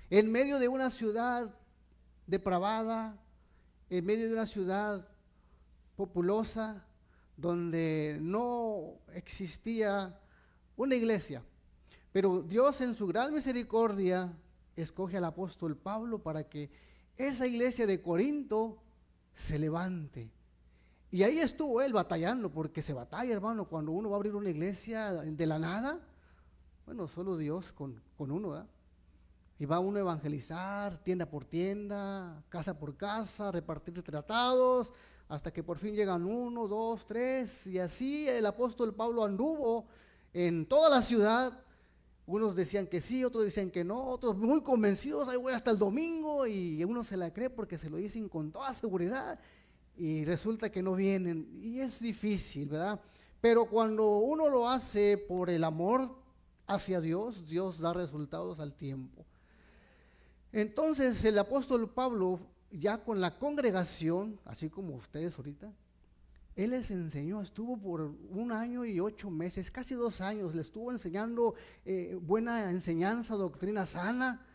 en medio de una ciudad depravada, en medio de una ciudad populosa, donde no existía una iglesia. Pero Dios en su gran misericordia escoge al apóstol Pablo para que esa iglesia de Corinto se levante. Y ahí estuvo él batallando, porque se batalla, hermano, cuando uno va a abrir una iglesia de la nada. Bueno, solo Dios con uno, ¿verdad? Y va uno a evangelizar, tienda por tienda, casa por casa, repartir tratados, hasta que por fin llegan 1, 2, 3, y así el apóstol Pablo anduvo en toda la ciudad. Unos decían que sí, otros decían que no, otros muy convencidos, ahí voy hasta el domingo, y uno se la cree porque se lo dicen con toda seguridad, y resulta que no vienen, y es difícil, ¿verdad? Pero cuando uno lo hace por el amor hacia Dios, Dios da resultados al tiempo. Entonces el apóstol Pablo, ya con la congregación, así como ustedes ahorita, él les enseñó, estuvo por 1 año y 8 meses, casi 2 años, le estuvo enseñando buena enseñanza, doctrina sana,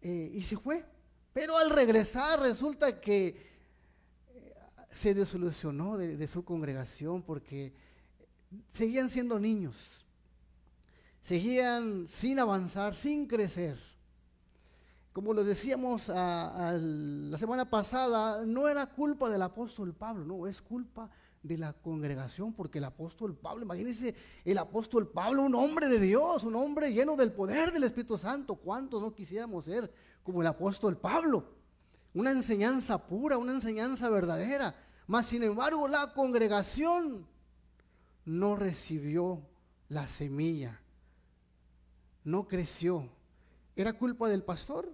y se fue. Pero al regresar resulta que se desilusionó de su congregación, porque seguían siendo niños, seguían sin avanzar, sin crecer. Como lo decíamos la semana pasada, no era culpa del apóstol Pablo, no, es culpa de la congregación, porque el apóstol Pablo, imagínense, el apóstol Pablo, un hombre de Dios, un hombre lleno del poder del Espíritu Santo. ¿Cuántos no quisiéramos ser como el apóstol Pablo? Una enseñanza pura, una enseñanza verdadera. Mas sin embargo la congregación no recibió la semilla, no creció. ¿Era culpa del pastor?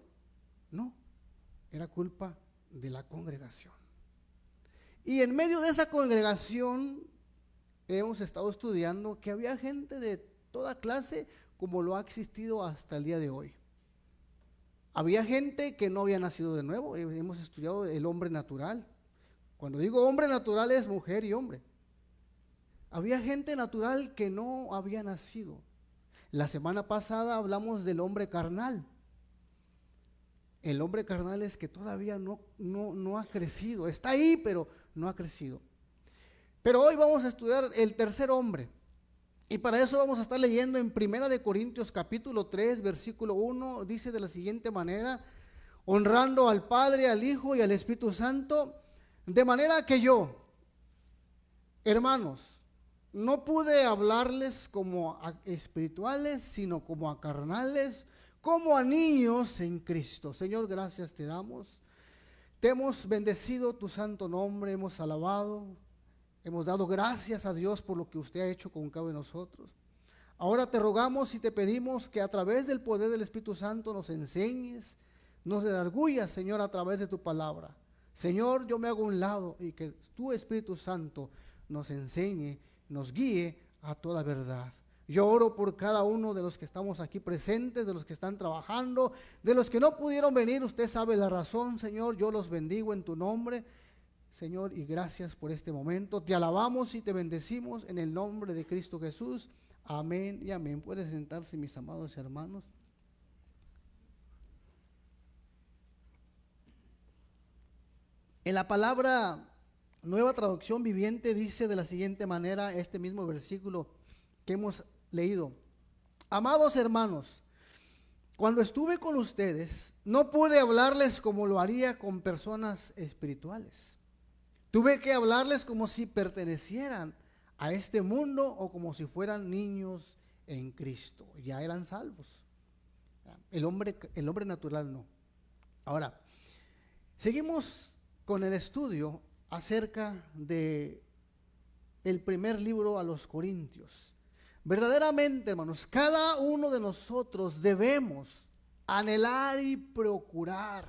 No, era culpa de la congregación. Y en medio de esa congregación hemos estado estudiando que había gente de toda clase, como lo ha existido hasta el día de hoy. Había gente que no había nacido de nuevo. Hemos estudiado el hombre natural. Cuando digo hombre natural es mujer y hombre. Había gente natural que no había nacido. La semana pasada hablamos del hombre carnal. El hombre carnal es que todavía no ha crecido, está ahí, pero no ha crecido. Pero hoy vamos a estudiar el tercer hombre, y para eso vamos a estar leyendo en 1 de Corintios capítulo 3, versículo 1, dice de la siguiente manera: honrando al Padre, al Hijo y al Espíritu Santo, de manera que yo, hermanos, no pude hablarles como a espirituales, sino como a carnales, como a niños en Cristo. Señor, gracias te damos. Te hemos bendecido tu santo nombre, hemos alabado, hemos dado gracias a Dios por lo que usted ha hecho con cada uno de nosotros. Ahora te rogamos y te pedimos que a través del poder del Espíritu Santo nos enseñes, nos redarguyas, Señor, a través de tu palabra. Señor, yo me hago a un lado y que tu Espíritu Santo nos enseñe, nos guíe a toda verdad. Yo oro por cada uno de los que estamos aquí presentes, de los que están trabajando, de los que no pudieron venir. Usted sabe la razón, Señor. Yo los bendigo en tu nombre, Señor, y gracias por este momento. Te alabamos y te bendecimos en el nombre de Cristo Jesús. Amén y amén. Pueden sentarse, mis amados hermanos. En la palabra Nueva Traducción Viviente dice de la siguiente manera este mismo versículo que hemos leído: amados hermanos, cuando estuve con ustedes, no pude hablarles como lo haría con personas espirituales. Tuve que hablarles como si pertenecieran a este mundo o como si fueran niños en Cristo. Ya eran salvos. El hombre natural no. Ahora, seguimos con el estudio acerca de el primer libro a los Corintios. Verdaderamente, hermanos, cada uno de nosotros debemos anhelar y procurar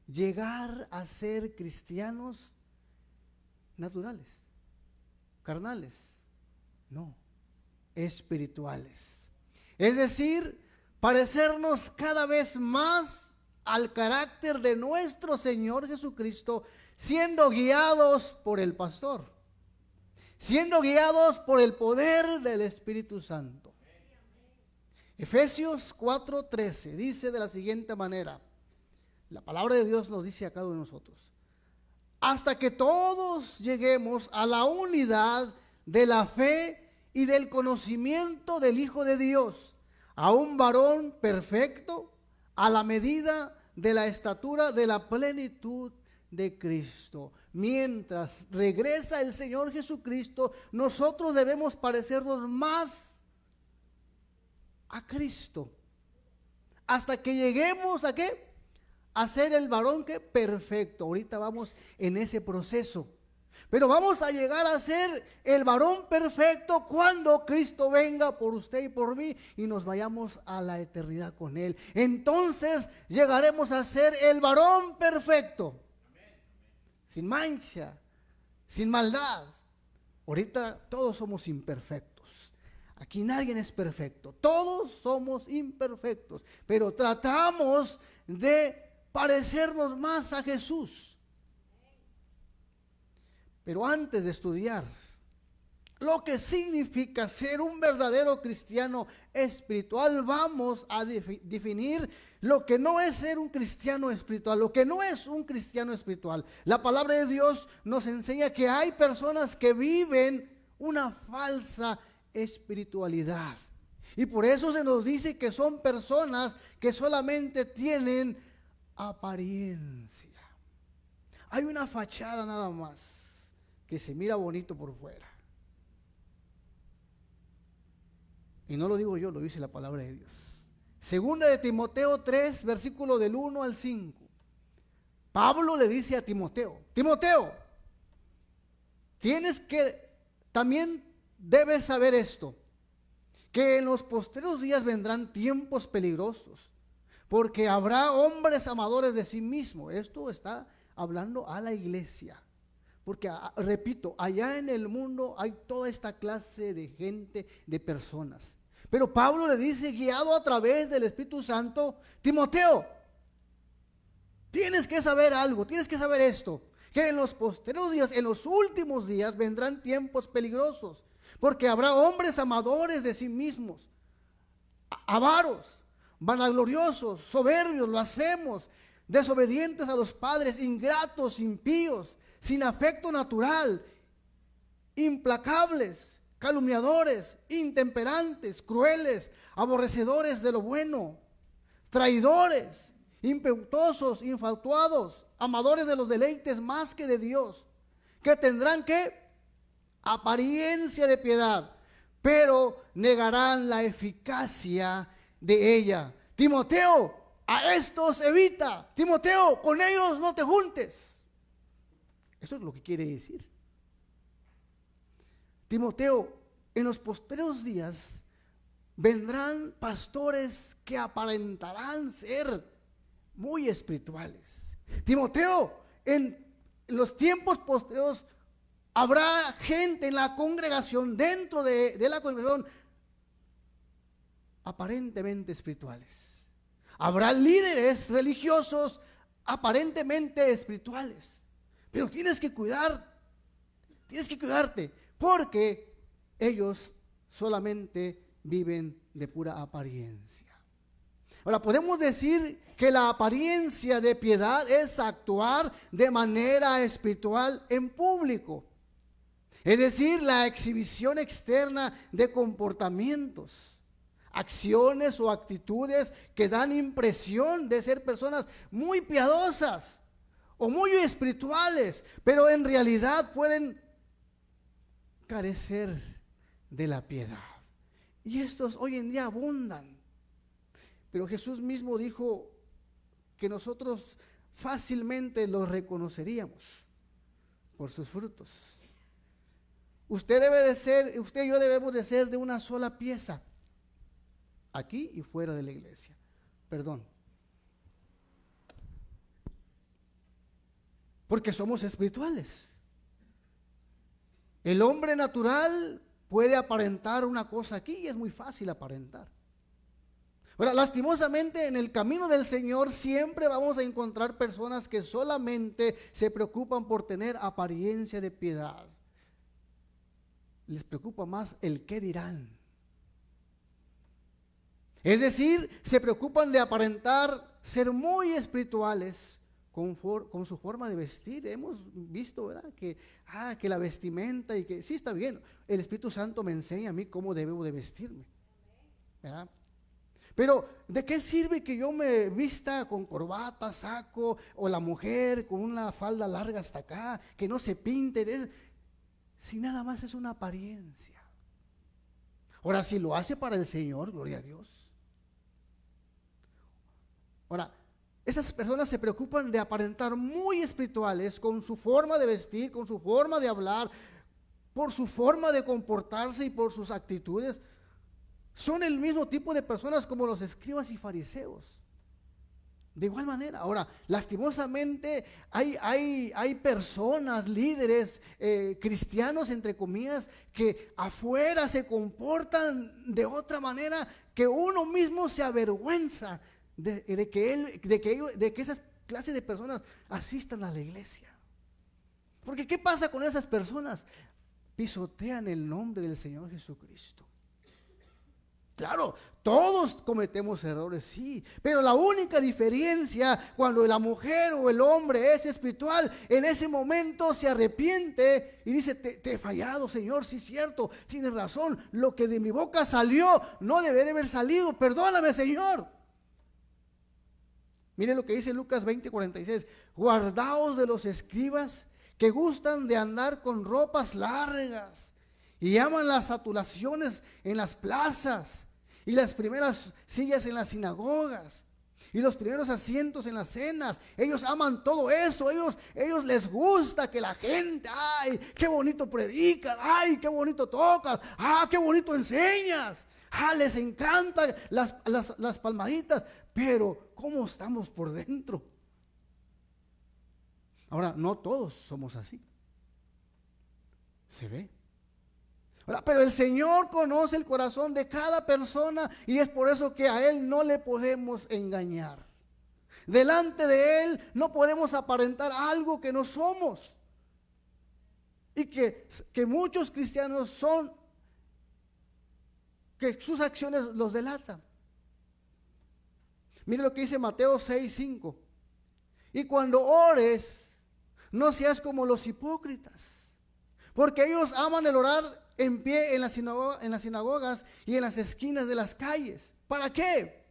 llegar a ser cristianos naturales, carnales, no, espirituales. Es decir, parecernos cada vez más al carácter de nuestro Señor Jesucristo, siendo guiados por el pastor, siendo guiados por el poder del Espíritu Santo. Efesios 4:13 dice de la siguiente manera, la palabra de Dios nos dice a cada uno de nosotros: hasta que todos lleguemos a la unidad de la fe y del conocimiento del Hijo de Dios, a un varón perfecto, a la medida de la estatura de la plenitud de Cristo. Mientras regresa el Señor Jesucristo, nosotros debemos parecernos más a Cristo, hasta que lleguemos ¿a qué? A ser el varón que perfecto. Ahorita vamos en ese proceso, pero vamos a llegar a ser el varón perfecto cuando Cristo venga por usted y por mí y nos vayamos a la eternidad con Él. Entonces llegaremos a ser el varón perfecto, sin mancha, sin maldad. Ahorita todos somos imperfectos. Aquí nadie es perfecto, todos somos imperfectos, pero tratamos de parecernos más a Jesús. Pero antes de estudiar lo que significa ser un verdadero cristiano espiritual, vamos a definir lo que no es ser un cristiano espiritual, lo que no es un cristiano espiritual. La palabra de Dios nos enseña que hay personas que viven una falsa espiritualidad, y por eso se nos dice que son personas que solamente tienen apariencia. Hay una fachada nada más que se mira bonito por fuera, y no lo digo yo, lo dice la palabra de Dios. Segunda de Timoteo 3, versículo del 1 al 5. Pablo le dice a Timoteo: Timoteo, también debes saber esto, que en los postreros días vendrán tiempos peligrosos, porque habrá hombres amadores de sí mismos. Esto está hablando a la iglesia, porque repito, allá en el mundo hay toda esta clase de gente, de personas. Pero Pablo le dice, guiado a través del Espíritu Santo: Timoteo, tienes que saber algo, tienes que saber esto, que en los postreros días, en los últimos días, vendrán tiempos peligrosos, porque habrá hombres amadores de sí mismos, avaros, vanagloriosos, soberbios, blasfemos, desobedientes a los padres, ingratos, impíos, sin afecto natural, implacables, calumniadores, intemperantes, crueles, aborrecedores de lo bueno, traidores, impetuosos, infatuados, amadores de los deleites más que de Dios, que tendrán que apariencia de piedad, pero negarán la eficacia de ella. Timoteo, a estos evita. Timoteo, con ellos no te juntes. Eso es lo que quiere decir. Timoteo, en los postreros días vendrán pastores que aparentarán ser muy espirituales. Timoteo, en los tiempos posteriores habrá gente en la congregación, dentro de la congregación, aparentemente espirituales. Habrá líderes religiosos aparentemente espirituales. Pero tienes que cuidarte, porque ellos solamente viven de pura apariencia. Ahora, podemos decir que la apariencia de piedad es actuar de manera espiritual en público. Es decir, la exhibición externa de comportamientos, acciones o actitudes que dan impresión de ser personas muy piadosas o muy espirituales, pero en realidad pueden carecer de la piedad. Y estos hoy en día abundan. Pero Jesús mismo dijo que nosotros fácilmente los reconoceríamos por sus frutos. Usted y yo debemos de ser de una sola pieza, aquí y fuera de la iglesia. Perdón. Porque somos espirituales. El hombre natural puede aparentar una cosa aquí y es muy fácil aparentar. Ahora, lastimosamente, en el camino del Señor siempre vamos a encontrar personas que solamente se preocupan por tener apariencia de piedad. Les preocupa más el qué dirán. Es decir, se preocupan de aparentar ser muy espirituales con su forma de vestir. Hemos visto, ¿verdad? Que la vestimenta y que sí está bien. El Espíritu Santo me enseña a mí cómo debo de vestirme, ¿verdad? Pero ¿de qué sirve que yo me vista con corbata, saco, o la mujer con una falda larga hasta acá, que no se pinte, si nada más es una apariencia? Ahora, si lo hace para el Señor, gloria a Dios. Ahora, esas personas se preocupan de aparentar muy espirituales con su forma de vestir, con su forma de hablar, por su forma de comportarse y por sus actitudes. Son el mismo tipo de personas como los escribas y fariseos. De igual manera, ahora, lastimosamente hay personas, líderes, cristianos, entre comillas, que afuera se comportan de otra manera que uno mismo se avergüenza de que esas clases de personas asistan a la iglesia. Porque ¿qué pasa con esas personas? Pisotean el nombre del Señor Jesucristo. Claro, todos cometemos errores, sí, pero la única diferencia cuando la mujer o el hombre es espiritual, en ese momento se arrepiente y dice, te he fallado, Señor, sí es cierto, tienes razón, lo que de mi boca salió no debería haber salido, perdóname, Señor. Mire lo que dice Lucas 20:46, guardaos de los escribas que gustan de andar con ropas largas y aman las saturaciones en las plazas y las primeras sillas en las sinagogas y los primeros asientos en las cenas. Ellos aman todo eso. Ellos les gusta que la gente, ay, qué bonito predicas, ay, qué bonito tocas, qué bonito enseñas, les encantan las palmaditas, pero ¿cómo estamos por dentro? Ahora, no todos somos así, se ve. Pero el Señor conoce el corazón de cada persona y es por eso que a Él no le podemos engañar. Delante de Él no podemos aparentar algo que no somos. Y que muchos cristianos son, que sus acciones los delatan. Mire lo que dice Mateo 6:5. Y cuando ores, no seas como los hipócritas, porque ellos aman el orar en pie en las sinagogas y en las esquinas de las calles. ¿Para qué?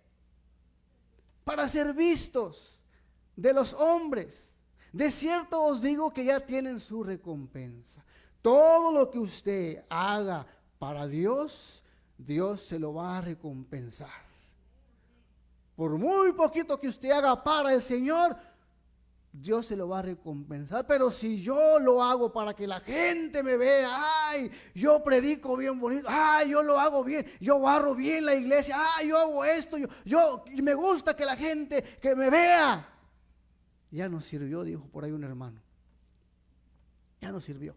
Para ser vistos de los hombres. De cierto os digo que ya tienen su recompensa. Todo lo que usted haga para Dios, Dios se lo va a recompensar. Por muy poquito que usted haga para el Señor, Dios se lo va a recompensar. Pero si yo lo hago para que la gente me vea, ay, yo predico bien bonito, ay, yo lo hago bien, yo barro bien la iglesia, ay, yo hago esto, yo me gusta que la gente que me vea. Ya no sirvió, dijo por ahí un hermano. Ya no sirvió.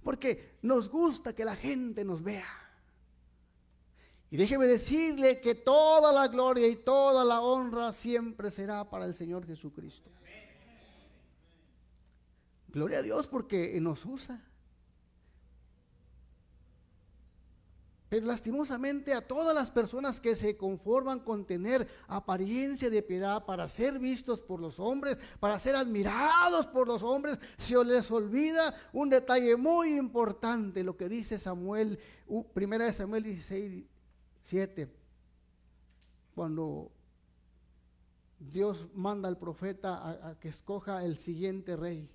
Porque nos gusta que la gente nos vea. Y déjeme decirle que toda la gloria y toda la honra siempre será para el Señor Jesucristo. Gloria a Dios porque nos usa. Pero lastimosamente a todas las personas que se conforman con tener apariencia de piedad para ser vistos por los hombres, para ser admirados por los hombres, se les olvida un detalle muy importante, lo que dice Samuel, 1 Samuel 16:7, cuando Dios manda al profeta a que escoja el siguiente rey.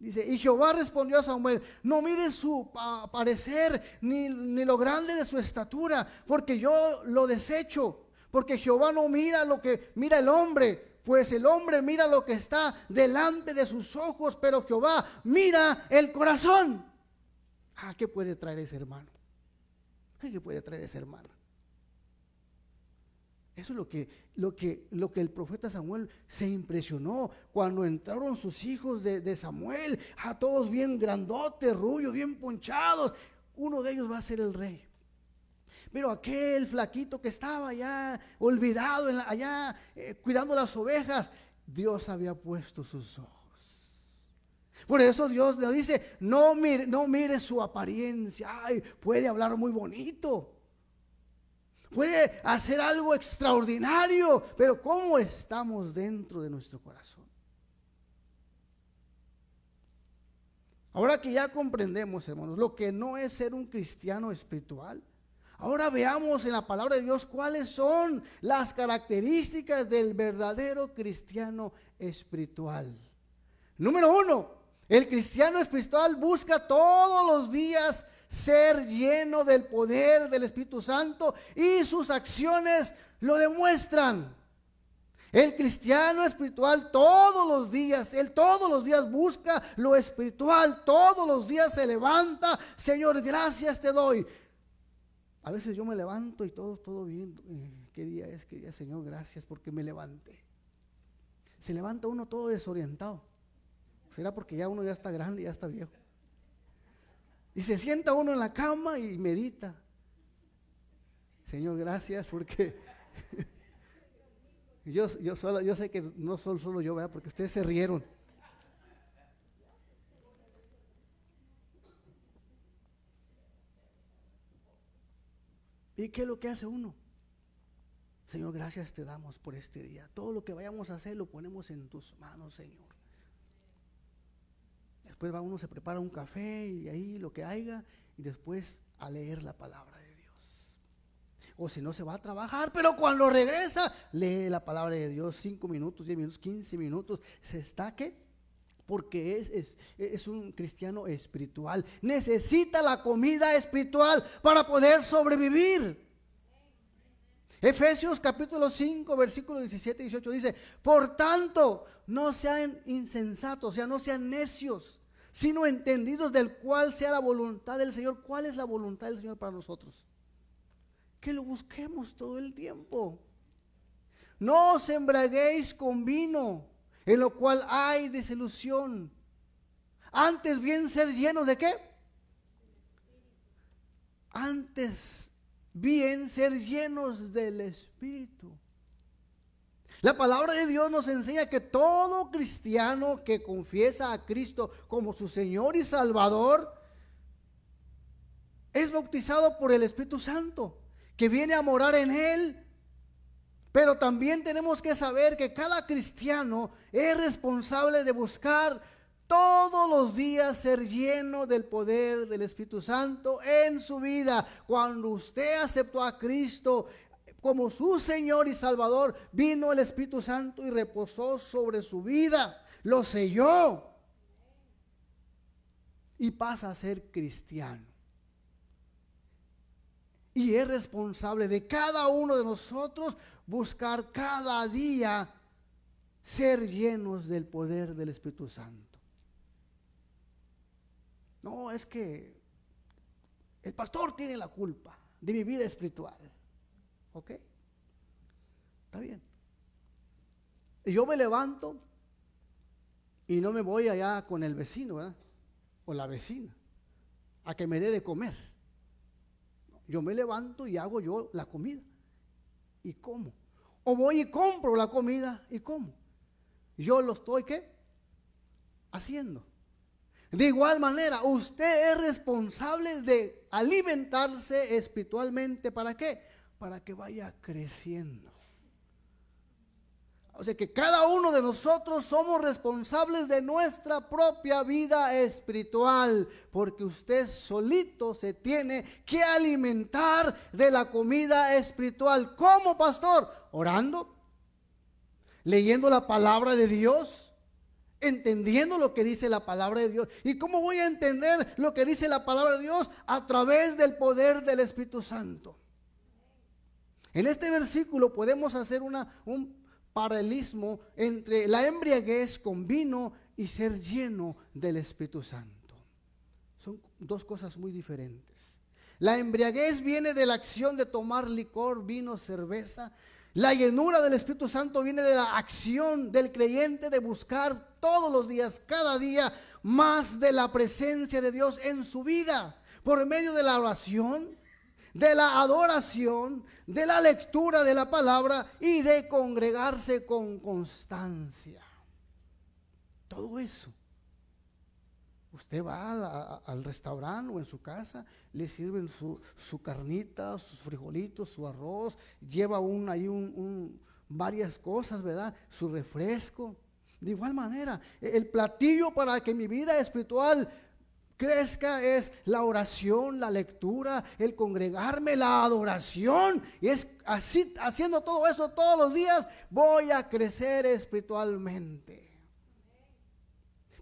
Dice, y Jehová respondió a Samuel, no mires su parecer ni lo grande de su estatura, porque yo lo desecho, porque Jehová no mira lo que mira el hombre, pues el hombre mira lo que está delante de sus ojos, pero Jehová mira el corazón. ¿Qué puede traer ese hermano? ¿Qué puede traer esa hermana? Eso es lo que el profeta Samuel se impresionó cuando entraron sus hijos de Samuel, a todos bien grandotes, rubios, bien ponchados. Uno de ellos va a ser el rey. Pero aquel flaquito que estaba allá olvidado, allá cuidando las ovejas, Dios había puesto sus ojos. Por eso Dios le dice, no mire su apariencia, ay, puede hablar muy bonito. puede hacer algo extraordinario, pero ¿cómo estamos dentro de nuestro corazón? Ahora que ya comprendemos, hermanos, lo que no es ser un cristiano espiritual, ahora veamos en la palabra de Dios cuáles son las características del verdadero cristiano espiritual. Número 1, el cristiano espiritual busca todos los días ser lleno del poder del Espíritu Santo y sus acciones lo demuestran. El cristiano espiritual él todos los días busca lo espiritual, todos los días se levanta, Señor, gracias te doy. A veces yo me levanto y todo bien. ¿Qué día es? ¿Qué día, Señor? Gracias porque me levanté. Se levanta uno todo desorientado. ¿Será porque ya uno ya está grande, ya está viejo? Y se sienta uno en la cama y medita. Señor, gracias porque yo sé que no solo yo, ¿verdad? Porque ustedes se rieron. ¿Y qué es lo que hace uno? Señor, gracias te damos por este día. Todo lo que vayamos a hacer lo ponemos en tus manos, Señor. Después va uno, se prepara un café y ahí lo que haya, y después a leer la palabra de Dios. O si no, se va a trabajar, pero cuando regresa, lee la palabra de Dios 5 minutos, 10 minutos, 15 minutos. ¿Se está qué? Porque es un cristiano espiritual. Necesita la comida espiritual para poder sobrevivir. Efesios capítulo 5, versículos 17 y 18 dice: por tanto, no sean insensatos, o sea, no sean necios, sino entendidos del cual sea la voluntad del Señor. ¿Cuál es la voluntad del Señor para nosotros? Que lo busquemos todo el tiempo. No os embriaguéis con vino, en lo cual hay desilusión. Antes bien ser llenos ¿de qué? Antes bien ser llenos del Espíritu. La palabra de Dios nos enseña que todo cristiano que confiesa a Cristo como su Señor y Salvador es bautizado por el Espíritu Santo, que viene a morar en él. Pero también tenemos que saber que cada cristiano es responsable de buscar todos los días ser lleno del poder del Espíritu Santo en su vida. Cuando usted aceptó a Cristo como su Señor y Salvador, vino el Espíritu Santo y reposó sobre su vida, lo selló y pasa a ser cristiano. Y es responsable de cada uno de nosotros buscar cada día ser llenos del poder del Espíritu Santo. No, es que el pastor tiene la culpa de mi vida espiritual. ¿Ok? Está bien. Y yo me levanto y no me voy allá con el vecino, ¿verdad? O la vecina a que me dé de comer. Yo me levanto y hago yo la comida y como. O voy y compro la comida y como. Yo lo estoy ¿qué? Haciendo. De igual manera, usted es responsable de alimentarse espiritualmente. ¿Para qué? Para que vaya creciendo. O sea que cada uno de nosotros somos responsables de nuestra propia vida espiritual, porque usted solito se tiene que alimentar de la comida espiritual. ¿Cómo, pastor? Orando, leyendo la palabra de Dios, entendiendo lo que dice la palabra de Dios. ¿Y cómo voy a entender lo que dice la palabra de Dios? A través del poder del Espíritu Santo. En este versículo podemos hacer un paralelismo entre la embriaguez con vino y ser lleno del Espíritu Santo. Son dos cosas muy diferentes. La embriaguez viene de la acción de tomar licor, vino, cerveza. La llenura del Espíritu Santo viene de la acción del creyente de buscar todos los días, cada día, más de la presencia de Dios en su vida, por medio de la oración, de la adoración, de la lectura de la palabra y de congregarse con constancia. Todo eso Usted va al restaurante o en su casa, le sirven su carnita, sus frijolitos, su arroz, lleva varias cosas, ¿verdad? Su refresco. De igual manera, el platillo para que mi vida espiritual crezca es la oración, la lectura, el congregarme, la adoración. Y es así, haciendo todo eso todos los días, voy a crecer espiritualmente.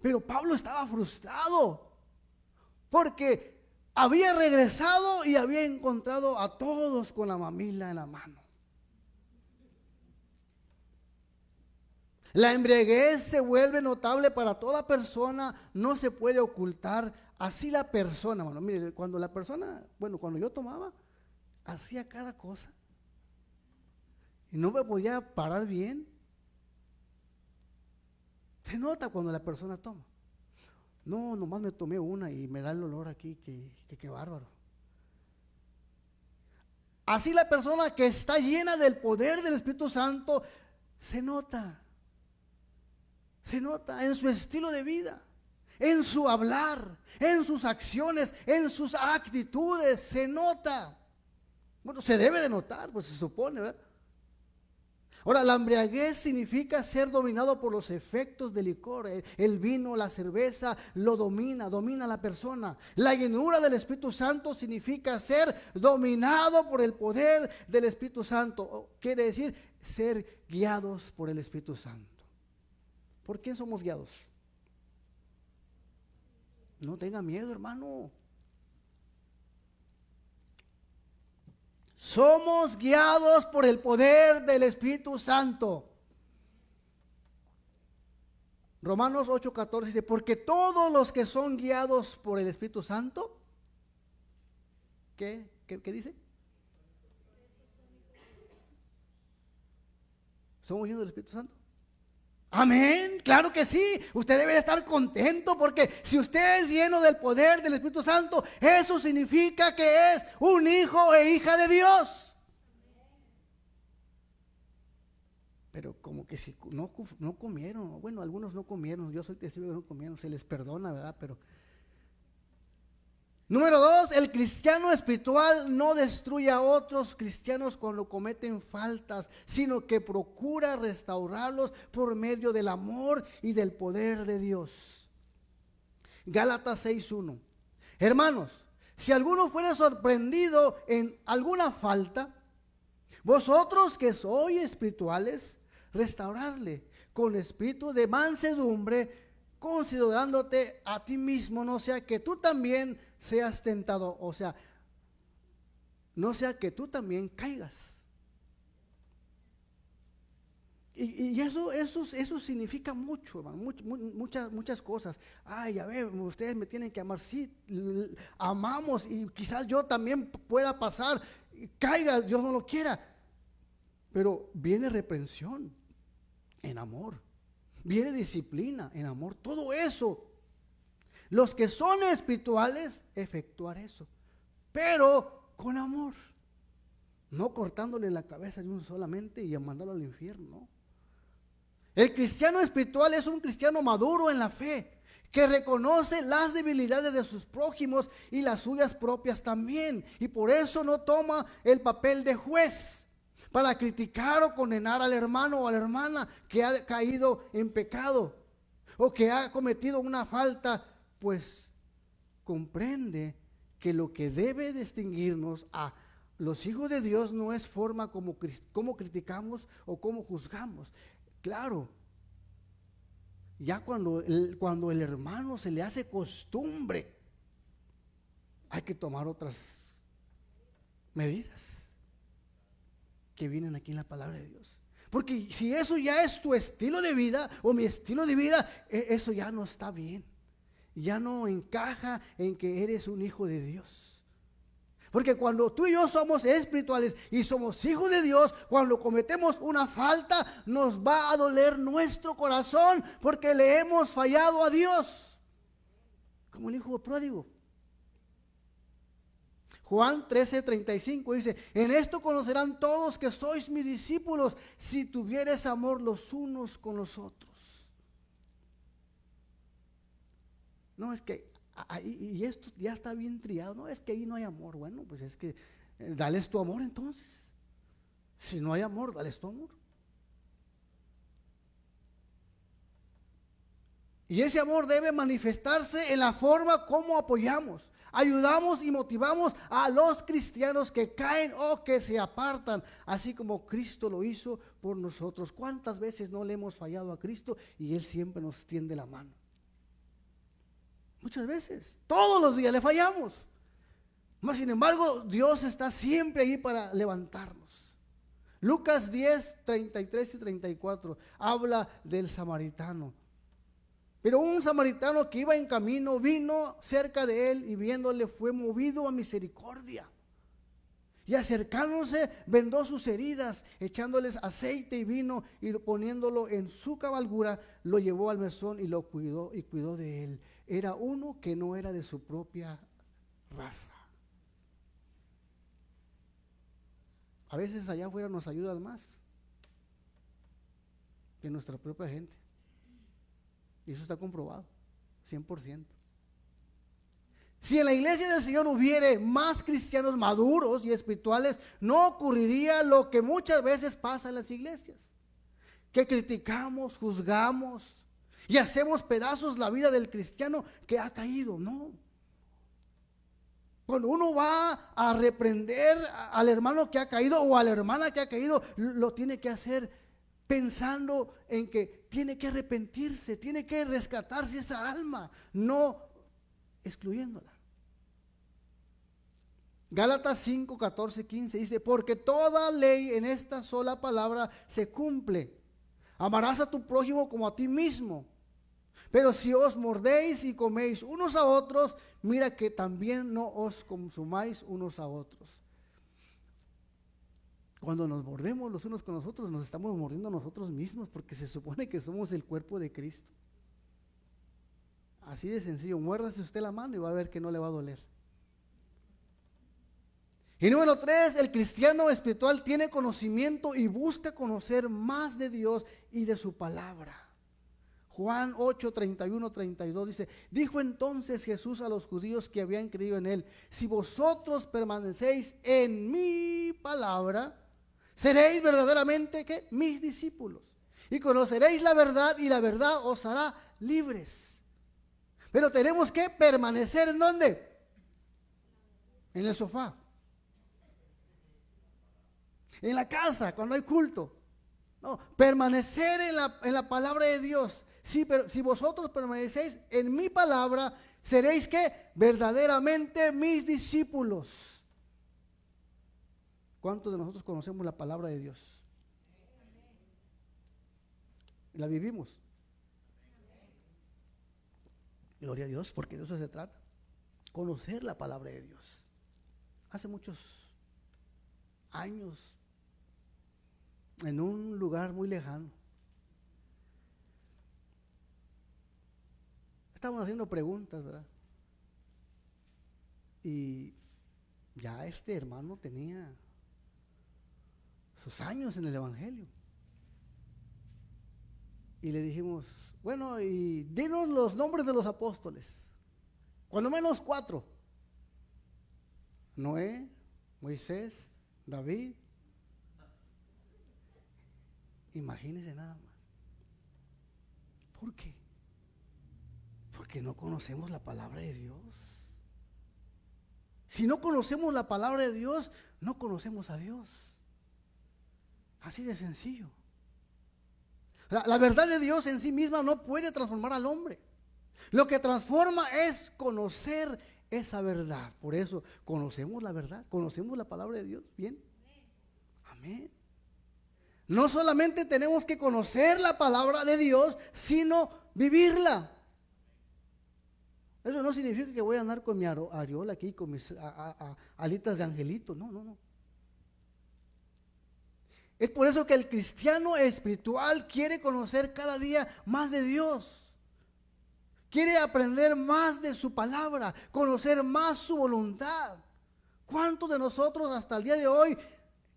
Pero Pablo estaba frustrado porque había regresado y había encontrado a todos con la mamila en la mano. La embriaguez se vuelve notable para toda persona, no se puede ocultar. Así la persona, bueno, mire, cuando yo tomaba, hacía cada cosa y no me podía parar bien. Se nota cuando la persona toma. No, nomás me tomé una y me da el olor aquí, que bárbaro. Así la persona que está llena del poder del Espíritu Santo se nota en su estilo de vida, en su hablar, en sus acciones, en sus actitudes, se nota. Bueno, se debe de notar, pues se supone, ¿verdad? Ahora, la embriaguez significa ser dominado por los efectos del licor. El vino, la cerveza, domina a la persona. La llenura del Espíritu Santo significa ser dominado por el poder del Espíritu Santo. Quiere decir ser guiados por el Espíritu Santo. ¿Por quién somos guiados? No tenga miedo, hermano. Somos guiados por el poder del Espíritu Santo. Romanos 8:14 dice, porque todos los que son guiados por el Espíritu Santo, ¿qué dice? ¿Somos guiados del Espíritu Santo? Amén, claro que sí. Usted debe estar contento porque si usted es lleno del poder del Espíritu Santo, eso significa que es un hijo e hija de Dios. Pero como que si no comieron, bueno, algunos no comieron, yo soy testigo de que no comieron, se les perdona, ¿verdad? Pero número 2, el cristiano espiritual no destruye a otros cristianos cuando cometen faltas, sino que procura restaurarlos por medio del amor y del poder de Dios. Gálatas 6:1. Hermanos, si alguno fuera sorprendido en alguna falta, vosotros que sois espirituales, restaurarle con espíritu de mansedumbre, considerándote a ti mismo, no sea que tú también seas tentado, o sea, no sea que tú también caigas. Y eso significa mucho, hermano, muchas cosas. Ay, ya ve, ustedes me tienen que amar. Sí, amamos y quizás yo también pueda pasar, caiga, Dios no lo quiera. Pero viene reprensión en amor. Viene disciplina en amor, todo eso. Los que son espirituales, efectuar eso, pero con amor, no cortándole la cabeza de uno solamente y mandarlo al infierno, ¿no? El cristiano espiritual es un cristiano maduro en la fe, que reconoce las debilidades de sus prójimos y las suyas propias también, y por eso no toma el papel de juez para criticar o condenar al hermano o a la hermana que ha caído en pecado o que ha cometido una falta, pues comprende que lo que debe distinguirnos a los hijos de Dios no es forma como criticamos o como juzgamos. Claro, ya cuando el hermano se le hace costumbre, hay que tomar otras medidas que vienen aquí en la palabra de Dios. Porque si eso ya es tu estilo de vida o mi estilo de vida, eso ya no está bien. Ya no encaja en que eres un hijo de Dios. Porque cuando tú y yo somos espirituales y somos hijos de Dios, cuando cometemos una falta, nos va a doler nuestro corazón porque le hemos fallado a Dios. Como el hijo pródigo. Juan 13:35 dice, en esto conocerán todos que sois mis discípulos, si tuvieres amor los unos con los otros. No, es que y esto ya está bien triado. No, es que ahí no hay amor. Bueno, pues es que dales tu amor entonces. Si no hay amor, dales tu amor. Y ese amor debe manifestarse en la forma como apoyamos, ayudamos y motivamos a los cristianos que caen o que se apartan, así como Cristo lo hizo por nosotros. ¿Cuántas veces no le hemos fallado a Cristo y Él siempre nos tiende la mano? Muchas veces, todos los días le fallamos. Mas sin embargo, Dios está siempre ahí para levantarnos. Lucas 10, 33 y 34 habla del samaritano. Pero un samaritano que iba en camino vino cerca de él y viéndole fue movido a misericordia. Y acercándose vendó sus heridas, echándoles aceite y vino y poniéndolo en su cabalgura, lo llevó al mesón y lo cuidó y cuidó de él. Era uno que no era de su propia raza. A veces allá afuera nos ayudan más que nuestra propia gente. Y eso está comprobado, 100%. Si en la iglesia del Señor hubiere más cristianos maduros y espirituales, no ocurriría lo que muchas veces pasa en las iglesias, que criticamos, juzgamos y hacemos pedazos la vida del cristiano que ha caído. No. Cuando uno va a reprender al hermano que ha caído o a la hermana que ha caído, lo tiene que hacer pensando en que tiene que arrepentirse, tiene que rescatarse esa alma, no excluyéndola. Gálatas 5, 14, 15 dice: porque toda ley en esta sola palabra se cumple. Amarás a tu prójimo como a ti mismo. Pero si os mordéis y coméis unos a otros, mira que también no os consumáis unos a otros. Cuando nos mordemos los unos con los otros, nos estamos mordiendo a nosotros mismos, porque se supone que somos el cuerpo de Cristo. Así de sencillo, muérdase usted la mano y va a ver que no le va a doler. Y número 3, el cristiano espiritual tiene conocimiento y busca conocer más de Dios y de su palabra. Juan 8, 31, 32 dice: dijo entonces Jesús a los judíos que habían creído en él: si vosotros permanecéis en mi palabra, seréis verdaderamente ¿qué? Mis discípulos, y conoceréis la verdad, y la verdad os hará libres. Pero tenemos que permanecer ¿en dónde? En el sofá, en la casa, cuando hay culto. No, permanecer en la palabra de Dios. Sí, pero si vosotros permanecéis en mi palabra, seréis ¿qué? Verdaderamente mis discípulos. ¿Cuántos de nosotros conocemos la palabra de Dios? ¿La vivimos? Gloria a Dios, porque de eso se trata. Conocer la palabra de Dios. Hace muchos años, en un lugar muy lejano, estábamos haciendo preguntas, ¿verdad? Y ya este hermano tenía sus años en el evangelio. Y le dijimos: bueno, y dinos los nombres de los apóstoles. Cuando menos 4. Noé, Moisés, David. Imagínense nada más. ¿Por qué? Porque no conocemos la palabra de Dios. Si no conocemos la palabra de Dios, no conocemos a Dios. Así de sencillo. La verdad de Dios en sí misma no puede transformar al hombre. Lo que transforma es conocer esa verdad. Por eso conocemos la verdad, conocemos la palabra de Dios. Bien. Amén. No solamente tenemos que conocer la palabra de Dios, sino vivirla. Eso no significa que voy a andar con mi areola aquí, con mis alitas de angelito. No, no, no. Es por eso que el cristiano espiritual quiere conocer cada día más de Dios. Quiere aprender más de su palabra, conocer más su voluntad. ¿Cuántos de nosotros hasta el día de hoy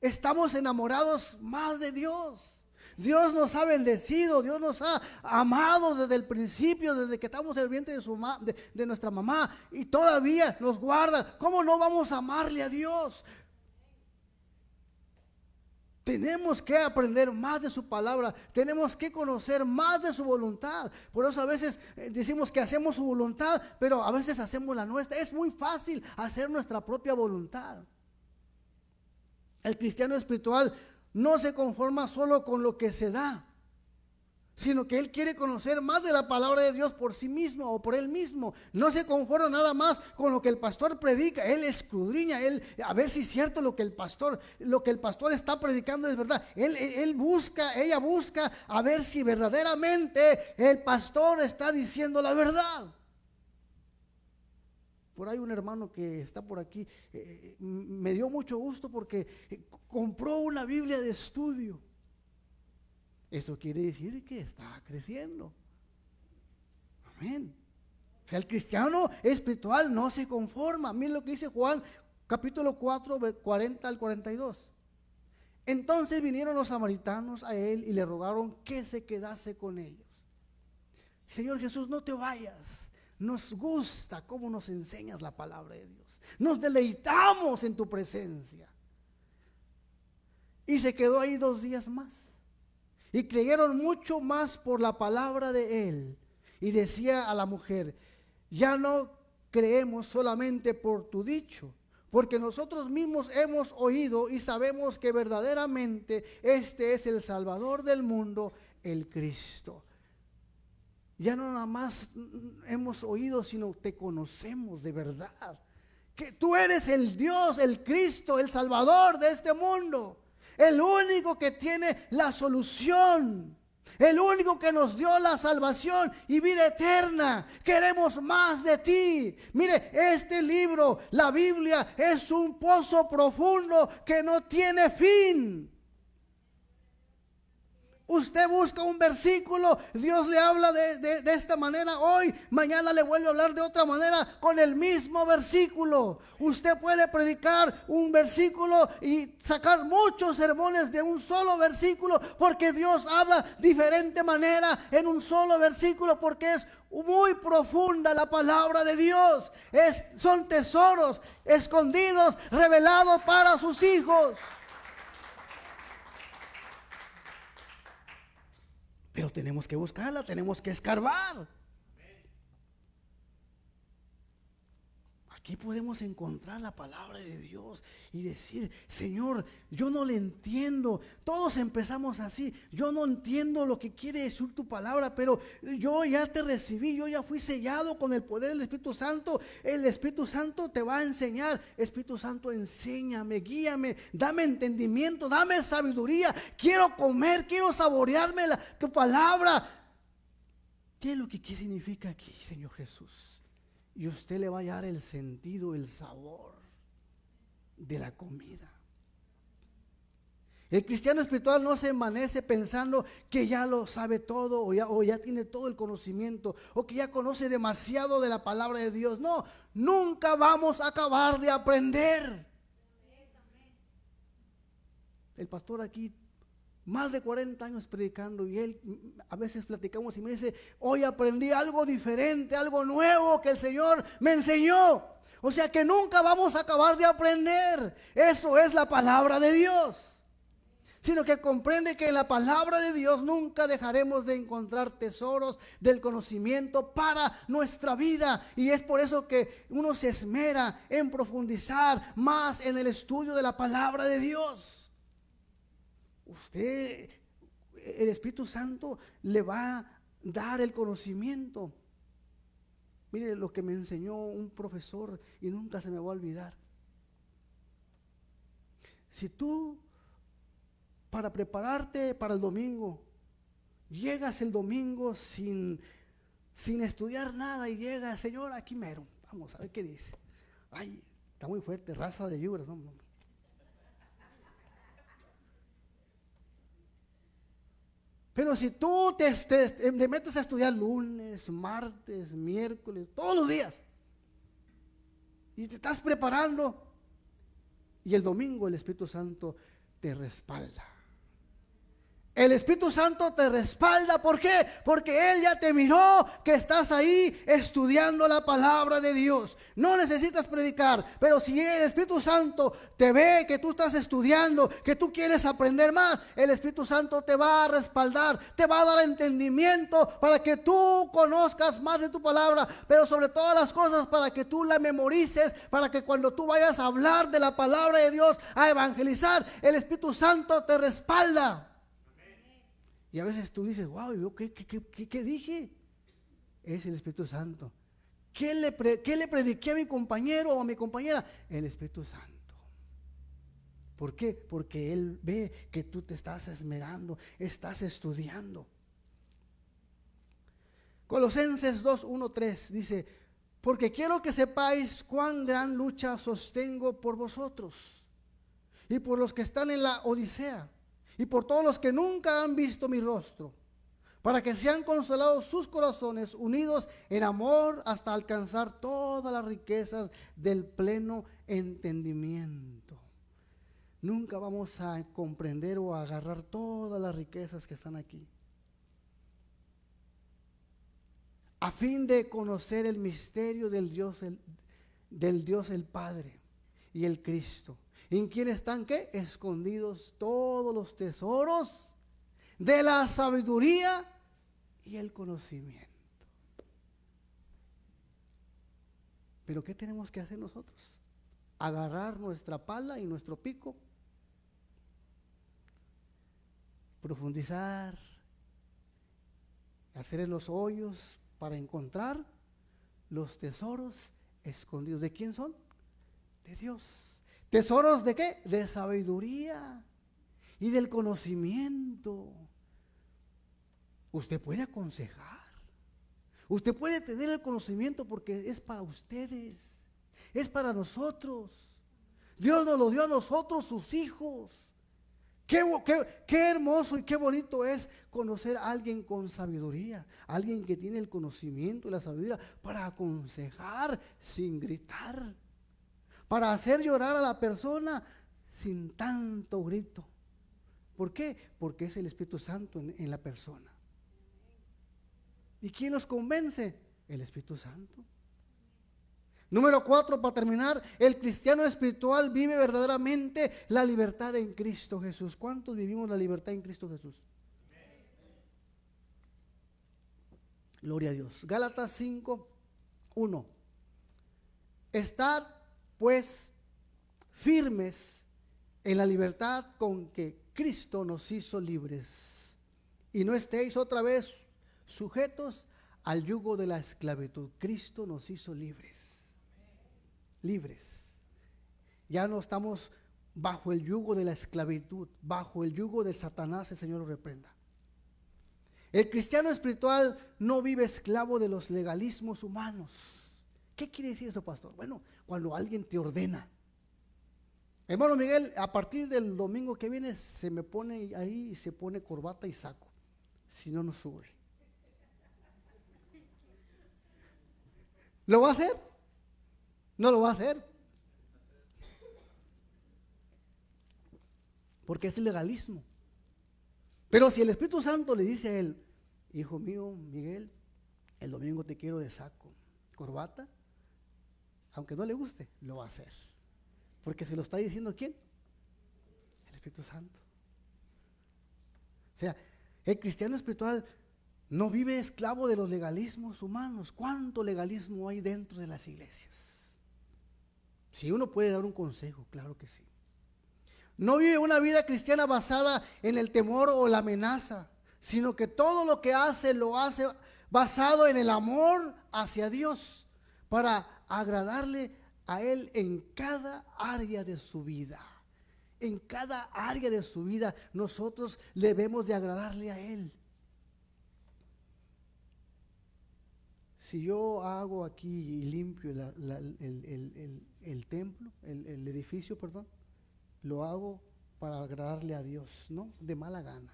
estamos enamorados más de Dios? Dios nos ha bendecido, Dios nos ha amado desde el principio, desde que estamos en el vientre de nuestra mamá, y todavía nos guarda. ¿Cómo no vamos a amarle a Dios? Tenemos que aprender más de su palabra, tenemos que conocer más de su voluntad. Por eso a veces decimos que hacemos su voluntad, pero a veces hacemos la nuestra. Es muy fácil hacer nuestra propia voluntad. El cristiano espiritual no se conforma solo con lo que se da, sino que él quiere conocer más de la palabra de Dios por sí mismo o por él mismo. No se conforma nada más con lo que el pastor predica. Él escudriña, a ver si es cierto lo que el pastor está predicando es verdad. Ella busca a ver si verdaderamente el pastor está diciendo la verdad. Por ahí un hermano que está por aquí me dio mucho gusto porque compró una Biblia de estudio. Eso quiere decir que está creciendo. Amén. O sea, el cristiano espiritual no se conforma. Miren lo que dice Juan capítulo 4, 40 al 42. Entonces vinieron los samaritanos a él y le rogaron que se quedase con ellos. Señor Jesús, no te vayas. Nos gusta cómo nos enseñas la palabra de Dios. Nos deleitamos en tu presencia. Y se quedó ahí 2 días más. Y creyeron mucho más por la palabra de él. Y decía a la mujer: ya no creemos solamente por tu dicho, porque nosotros mismos hemos oído y sabemos que verdaderamente este es el Salvador del mundo, el Cristo. Ya no nada más hemos oído, sino te conocemos de verdad. Que tú eres el Dios, el Cristo, el Salvador de este mundo. El único que tiene la solución, el único que nos dio la salvación y vida eterna. Queremos más de ti. Mire, este libro, la Biblia, es un pozo profundo que no tiene fin. Usted busca un versículo, Dios le habla de esta manera hoy, mañana le vuelve a hablar de otra manera con el mismo versículo. Usted puede predicar un versículo y sacar muchos sermones de un solo versículo, porque Dios habla diferente manera en un solo versículo, porque es muy profunda la palabra de Dios. Son tesoros escondidos, revelados para sus hijos. Pero tenemos que buscarla, tenemos que escarbar. Aquí podemos encontrar la palabra de Dios y decir: Señor, yo no le entiendo. Todos empezamos así. Yo no entiendo lo que quiere decir tu palabra, pero yo ya te recibí, yo ya fui sellado con el poder del Espíritu Santo. El Espíritu Santo te va a enseñar. Espíritu Santo, enséñame, guíame, dame entendimiento, dame sabiduría. Quiero comer, quiero saborearme tu palabra. ¿Qué es lo que significa aquí, Señor Jesús? Y usted le va a hallar el sentido, el sabor de la comida. El cristiano espiritual no se envanece pensando que ya lo sabe todo o ya tiene todo el conocimiento o que ya conoce demasiado de la palabra de Dios. No, nunca vamos a acabar de aprender. El pastor aquí, más de 40 años predicando, y él a veces platicamos y me dice: hoy aprendí algo diferente, algo nuevo que el Señor me enseñó. O sea que nunca vamos a acabar de aprender. Eso es la palabra de Dios. Sino que comprende que en la palabra de Dios nunca dejaremos de encontrar tesoros del conocimiento para nuestra vida. Y es por eso que uno se esmera en profundizar más en el estudio de la palabra de Dios. Usted, el Espíritu Santo le va a dar el conocimiento. Mire lo que me enseñó un profesor y nunca se me va a olvidar. Si tú, para prepararte para el domingo, llegas el domingo sin estudiar nada y llegas: Señor, aquí mero, vamos a ver qué dice. Ay, está muy fuerte, raza de víboras, ¿no? Pero si tú te metes a estudiar lunes, martes, miércoles, todos los días, y te estás preparando, y el domingo el Espíritu Santo te respalda. El Espíritu Santo te respalda. ¿Por qué? Porque Él ya te miró que estás ahí estudiando la palabra de Dios. No necesitas predicar, pero si el Espíritu Santo te ve que tú estás estudiando, que tú quieres aprender más, el Espíritu Santo te va a respaldar, te va a dar entendimiento para que tú conozcas más de tu palabra, pero sobre todas las cosas para que tú la memorices, para que cuando tú vayas a hablar de la palabra de Dios, a evangelizar, el Espíritu Santo te respalda. Y a veces tú dices, wow, ¿yo qué dije? Es el Espíritu Santo. ¿Qué le prediqué a mi compañero o a mi compañera? El Espíritu Santo. ¿Por qué? Porque Él ve que tú te estás esmerando, estás estudiando. Colosenses 2:1-3 dice, porque quiero que sepáis cuán gran lucha sostengo por vosotros y por los que están en la Odisea, y por todos los que nunca han visto mi rostro, para que sean consolados sus corazones, unidos en amor hasta alcanzar todas las riquezas del pleno entendimiento. Nunca vamos a comprender o a agarrar todas las riquezas que están aquí. A fin de conocer el misterio del Dios el Padre y el Cristo, ¿en quién están qué? Escondidos todos los tesoros de la sabiduría y el conocimiento. Pero ¿qué tenemos que hacer nosotros? Agarrar nuestra pala y nuestro pico, profundizar, hacer los hoyos para encontrar los tesoros escondidos. ¿De quién son? De Dios. ¿Tesoros de qué? De sabiduría y del conocimiento. Usted puede aconsejar. Usted puede tener el conocimiento porque es para ustedes. Es para nosotros. Dios nos lo dio a nosotros, sus hijos. Qué hermoso y qué bonito es conocer a alguien con sabiduría. Alguien que tiene el conocimiento y la sabiduría para aconsejar sin gritar. Para hacer llorar a la persona sin tanto grito. ¿Por qué? Porque es el Espíritu Santo en la persona. ¿Y quién nos convence? El Espíritu Santo. Número 4, para terminar, el cristiano espiritual vive verdaderamente la libertad en Cristo Jesús. ¿Cuántos vivimos la libertad en Cristo Jesús? Gloria a Dios. Gálatas 5:1. Estad pues firmes en la libertad con que Cristo nos hizo libres, y no estéis otra vez sujetos al yugo de la esclavitud. Cristo nos hizo libres. Libres. Ya no estamos bajo el yugo de la esclavitud, bajo el yugo del Satanás. El Señor lo reprenda. El cristiano espiritual no vive esclavo de los legalismos humanos. ¿Qué quiere decir eso, pastor? Bueno, cuando alguien te ordena. Hermano Miguel, a partir del domingo que viene se me pone ahí y se pone corbata y saco. Si no, no sube. ¿Lo va a hacer? No lo va a hacer. Porque es legalismo. Pero si el Espíritu Santo le dice a él, hijo mío, Miguel, el domingo te quiero de saco, corbata, aunque no le guste, lo va a hacer. Porque se lo está diciendo ¿quién? El Espíritu Santo. O sea, el cristiano espiritual no vive esclavo de los legalismos humanos. ¿Cuánto legalismo hay dentro de las iglesias? Si uno puede dar un consejo, claro que sí. No vive una vida cristiana basada en el temor o la amenaza, sino que todo lo que hace lo hace basado en el amor hacia Dios, para agradarle a Él en cada área de su vida. En cada área de su vida nosotros debemos de agradarle a Él. Si yo hago aquí y limpio el templo, el edificio, perdón, lo hago para agradarle a Dios, no de mala gana,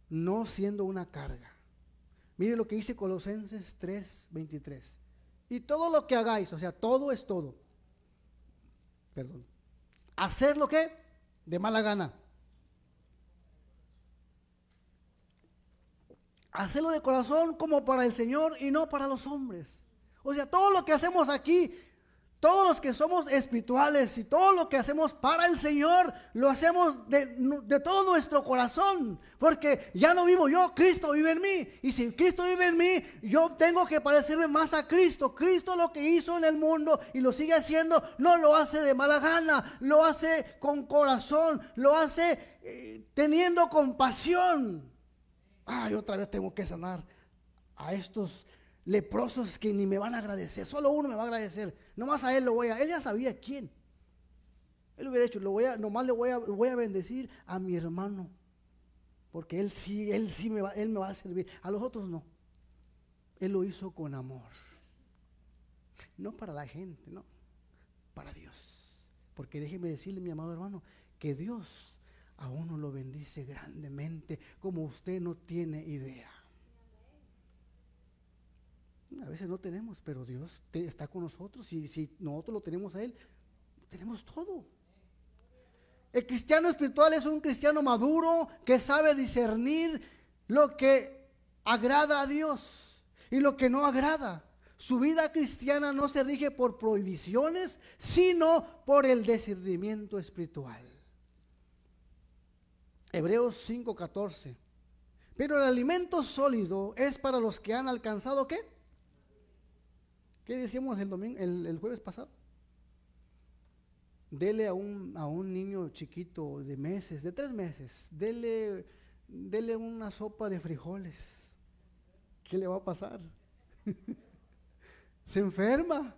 no siendo una carga. Mire lo que dice Colosenses 3:23. Y todo lo que hagáis, o sea, todo es todo. Perdón. Hacer lo que de mala gana. hacerlo de corazón como para el Señor y no para los hombres. O sea, todo lo que hacemos aquí, todos los que somos espirituales y todo lo que hacemos para el Señor, lo hacemos de todo nuestro corazón. Porque ya no vivo yo, Cristo vive en mí. Y si Cristo vive en mí, yo tengo que parecerme más a Cristo. Cristo lo que hizo en el mundo y lo sigue haciendo, no lo hace de mala gana, lo hace con corazón, lo hace teniendo compasión. Ay, otra vez tengo que sanar a estos leprosos que ni me van a agradecer. Solo uno me va a agradecer. Nomás a él lo voy a. Él ya sabía quién. Él hubiera hecho. Nomás le voy a bendecir a mi hermano. Porque él me va a servir. A los otros no. Él lo hizo con amor. No para la gente, no. Para Dios. Porque déjeme decirle, mi amado hermano, que Dios a uno lo bendice grandemente, como usted no tiene idea. A veces no tenemos, pero Dios está con nosotros, y si nosotros lo tenemos a Él, tenemos todo. El cristiano espiritual es un cristiano maduro que sabe discernir lo que agrada a Dios y lo que no agrada. Su vida cristiana no se rige por prohibiciones, sino por el discernimiento espiritual. Hebreos 5:14. Pero el alimento sólido es para los que han alcanzado ¿qué? ¿Qué decíamos el jueves pasado? Dele a un niño chiquito de 3 meses, dele una sopa de frijoles. ¿Qué le va a pasar? Se enferma,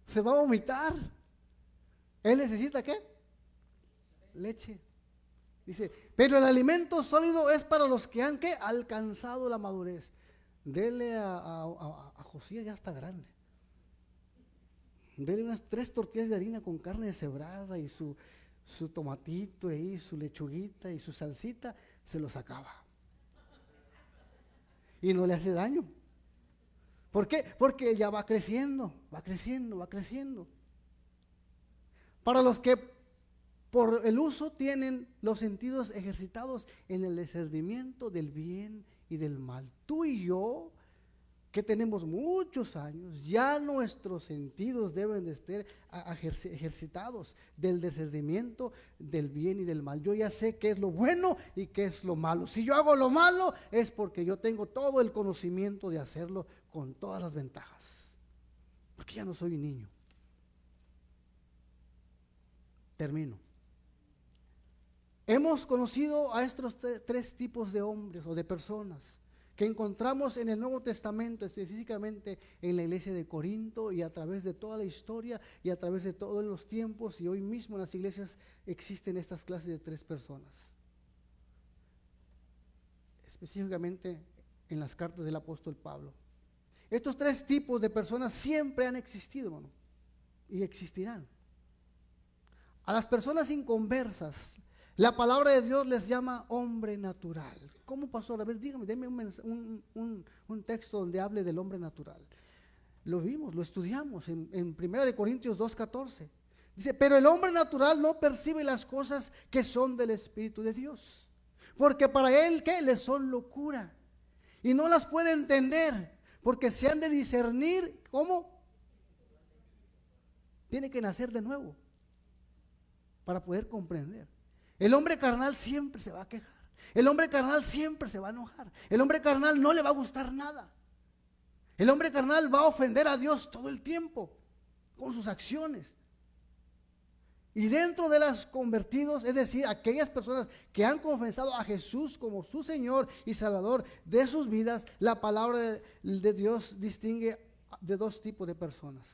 se va a vomitar. Él necesita ¿qué? Leche. Dice, pero el alimento sólido es para los que han ¿qué? Alcanzado la madurez. Dele a Josías, ya está grande. Dele unas 3 tortillas de harina con carne deshebrada y su tomatito y su lechuguita y su salsita, se los acaba. Y no le hace daño. ¿Por qué? Porque ella va creciendo, va creciendo, va creciendo. Para los que por el uso tienen los sentidos ejercitados en el discernimiento del bien y del mal. Tú y yo, que tenemos muchos años, ya nuestros sentidos deben de estar ejercitados del discernimiento del bien y del mal. Yo ya sé qué es lo bueno y qué es lo malo. Si yo hago lo malo es porque yo tengo todo el conocimiento de hacerlo con todas las ventajas. Porque ya no soy un niño. Termino. Hemos conocido a estos 3 tipos de hombres o de personas que encontramos en el Nuevo Testamento, específicamente en la iglesia de Corinto, y a través de toda la historia y a través de todos los tiempos, y hoy mismo en las iglesias existen estas clases de 3 personas. Específicamente en las cartas del apóstol Pablo. Estos 3 tipos de personas siempre han existido, hermano, y existirán. A las personas inconversas, la palabra de Dios les llama hombre natural. ¿Cómo, pastor? A ver, dígame, denme un texto donde hable del hombre natural. Lo vimos, lo estudiamos en 1 Corintios 2:14. Dice, pero el hombre natural no percibe las cosas que son del Espíritu de Dios, porque para él, ¿qué? Les son locura, y no las puede entender, porque se han de discernir, ¿cómo? Tiene que nacer de nuevo para poder comprender. El hombre carnal siempre se va a quejar. El hombre carnal siempre se va a enojar. El hombre carnal no le va a gustar nada. El hombre carnal va a ofender a Dios todo el tiempo con sus acciones. Y dentro de los convertidos, es decir, aquellas personas que han confesado a Jesús como su Señor y Salvador de sus vidas, la palabra de Dios distingue de 2 tipos de personas.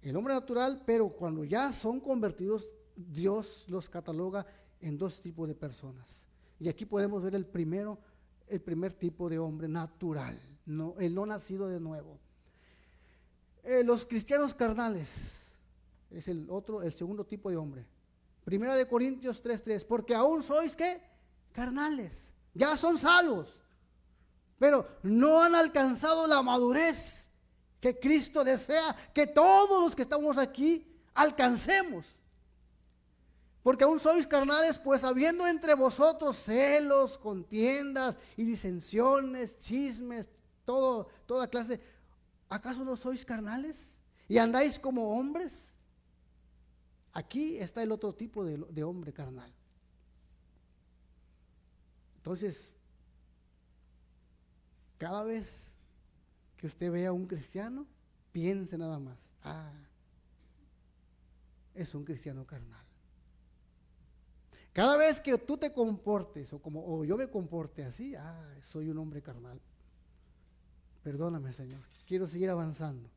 El hombre natural, pero cuando ya son convertidos, Dios los cataloga en 2 tipos de personas. Y aquí podemos ver el primer tipo de hombre natural, el no nacido de nuevo. Los cristianos carnales es el segundo tipo de hombre. 1 Corintios 3:3, porque aún sois ¿qué? Carnales, ya son salvos, pero no han alcanzado la madurez que Cristo desea que todos los que estamos aquí alcancemos. Porque aún sois carnales, pues habiendo entre vosotros celos, contiendas y disensiones, chismes, toda clase. ¿Acaso no sois carnales? ¿Y andáis como hombres? Aquí está el otro tipo de hombre carnal. Entonces, cada vez que usted vea a un cristiano, piense nada más, es un cristiano carnal. Cada vez que tú te comportes o yo me comporte así, soy un hombre carnal. Perdóname, Señor, quiero seguir avanzando.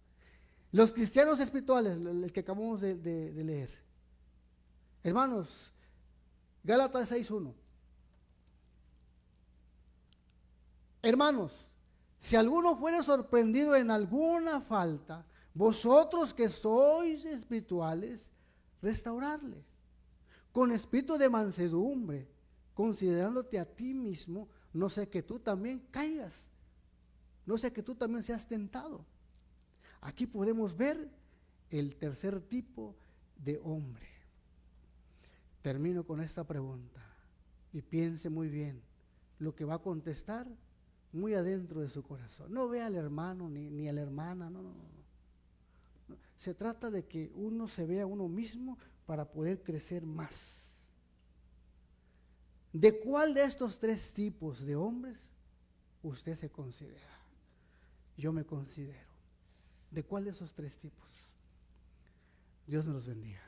Los cristianos espirituales, el que acabamos de leer. Hermanos, Gálatas 6:1. Hermanos, si alguno fuere sorprendido en alguna falta, vosotros que sois espirituales, restaurarle con espíritu de mansedumbre, considerándote a ti mismo, no sea que tú también caigas, no sea que tú también seas tentado. Aquí podemos ver el tercer tipo de hombre. Termino con esta pregunta y piense muy bien lo que va a contestar muy adentro de su corazón. No vea al hermano ni a la hermana, no. Se trata de que uno se vea a uno mismo para poder crecer más. ¿De cuál de estos tres tipos de hombres usted se considera? Yo me considero. ¿De cuál de esos tres tipos? Dios me los bendiga.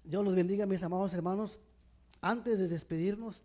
Dios los bendiga, mis amados hermanos. Antes de despedirnos,